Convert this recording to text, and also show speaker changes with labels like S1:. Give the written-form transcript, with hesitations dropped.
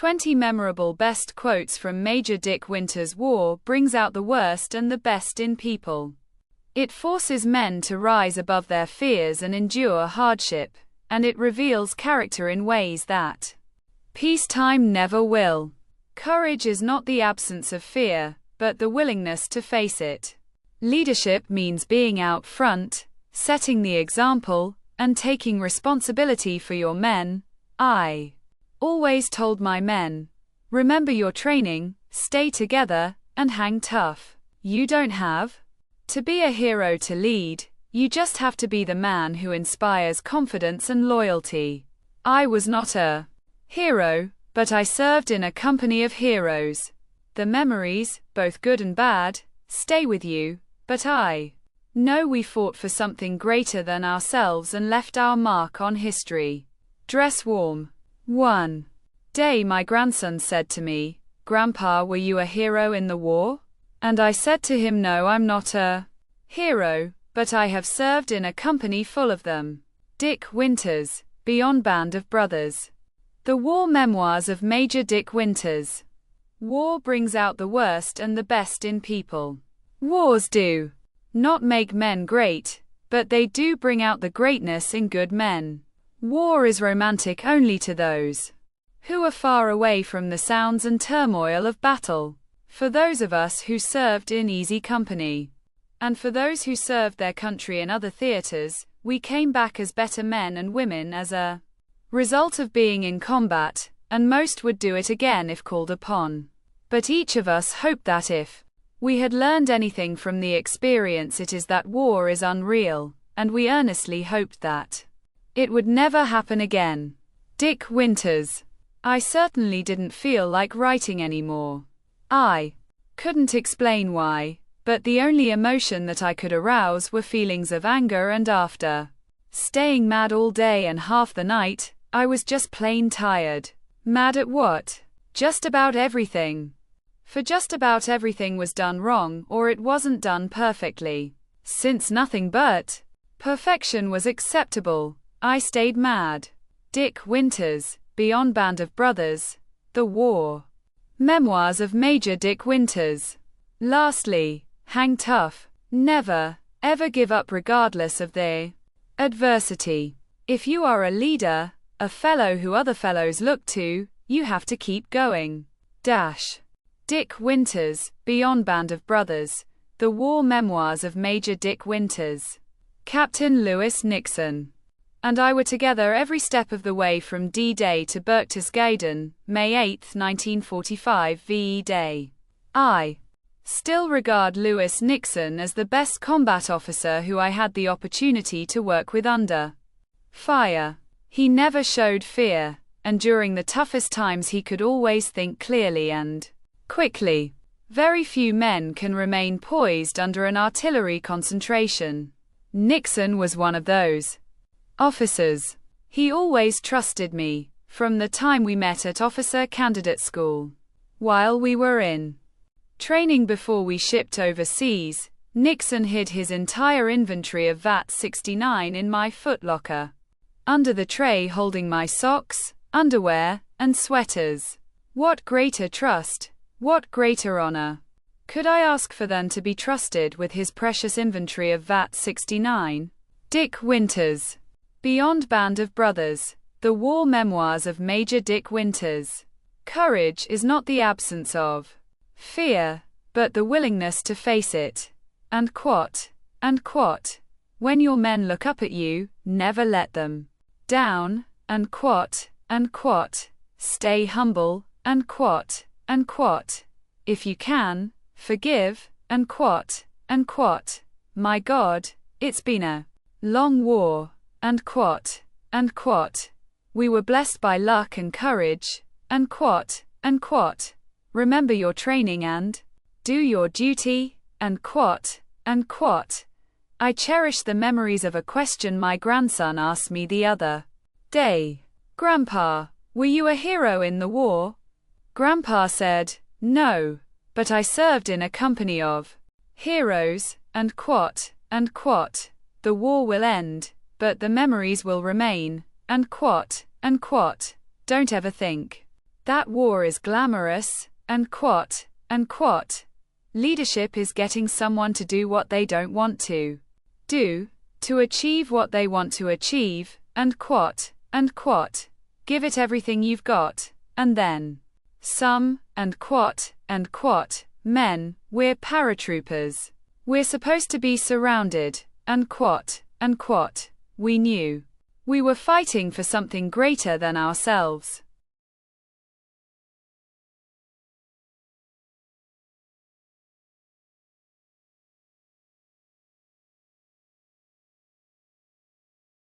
S1: 20 memorable best quotes from Major Dick Winter's War brings out the worst and the best in people. It forces men to rise above their fears and endure hardship, and it reveals character in ways that peacetime never will. Courage is not the absence of fear, but the willingness to face it. Leadership means being out front, setting the example, and taking responsibility for your men. I always told my men, remember your training, stay together, and hang tough. You don't have to be a hero to lead, you just have to be the man who inspires confidence and loyalty. I was not a hero, but I served in a company of heroes. The memories, both good and bad, stay with you, but I know we fought for something greater than ourselves and left our mark on history. Dress warm. One day my grandson said to me, "Grandpa, were you a hero in the war?" And I said to him, "No, I'm not a hero, but I have served in a company full of them." Dick Winters, Beyond Band of Brothers. The War Memoirs of Major Dick Winters. War brings out the worst and the best in people. Wars do not make men great, but they do bring out the greatness in good men. War is romantic only to those who are far away from the sounds and turmoil of battle. For those of us who served in easy company, and for those who served their country in other theaters, we came back as better men and women as a result of being in combat, and most would do it again if called upon. But each of us hoped that if we had learned anything from the experience, it is that war is unreal, and we earnestly hoped that it would never happen again. Dick Winters. I certainly didn't feel like writing anymore. I couldn't explain why, but the only emotion that I could arouse were feelings of anger, and after staying mad all day and half the night, I was just plain tired. Mad at what? Just about everything. For just about everything was done wrong, or it wasn't done perfectly. Since nothing but perfection was acceptable, I stayed mad. Dick Winters, Beyond Band of Brothers. The War Memoirs of Major Dick Winters. Lastly, hang tough. Never, ever give up regardless of the adversity. If you are a leader, a fellow who other fellows look to, you have to keep going. Dick Winters, Beyond Band of Brothers. The War Memoirs of Major Dick Winters. Captain Lewis Nixon and I were together every step of the way from D-Day to Berchtesgaden, May 8, 1945 VE Day. I still regard Lewis Nixon as the best combat officer who I had the opportunity to work with under fire. He never showed fear, and during the toughest times he could always think clearly and quickly. Very few men can remain poised under an artillery concentration. Nixon was one of those officers. He always trusted me, from the time we met at Officer Candidate School. While we were in training before we shipped overseas, Nixon hid his entire inventory of VAT-69 in my footlocker, under the tray holding my socks, underwear, and sweaters. What greater trust, what greater honor could I ask for than to be trusted with his precious inventory of VAT-69? Dick Winters. Beyond Band of Brothers. The War Memoirs of Major Dick Winters. Courage is not the absence of fear, but the willingness to face it. And quote. When your men look up at you, never let them down. And quote. Stay humble. And quote. If you can, forgive. And quote. My God, it's been a long war. And quote. We were blessed by luck and courage. And quote. Remember your training and do your duty. And quote. I cherish the memories of a question my grandson asked me the other day. "Grandpa, were you a hero in the war?" Grandpa said, "No, but I served in a company of heroes." And quote. The war will end, but the memories will remain. And quote. Don't ever think That war is glamorous, and quote. Leadership is getting someone to do what they don't want to do, to achieve what they want to achieve, and quote. Give it everything you've got, and then some, and quote. Men, we're paratroopers. We're supposed to be surrounded, and quote. We knew. We were fighting for something greater than ourselves.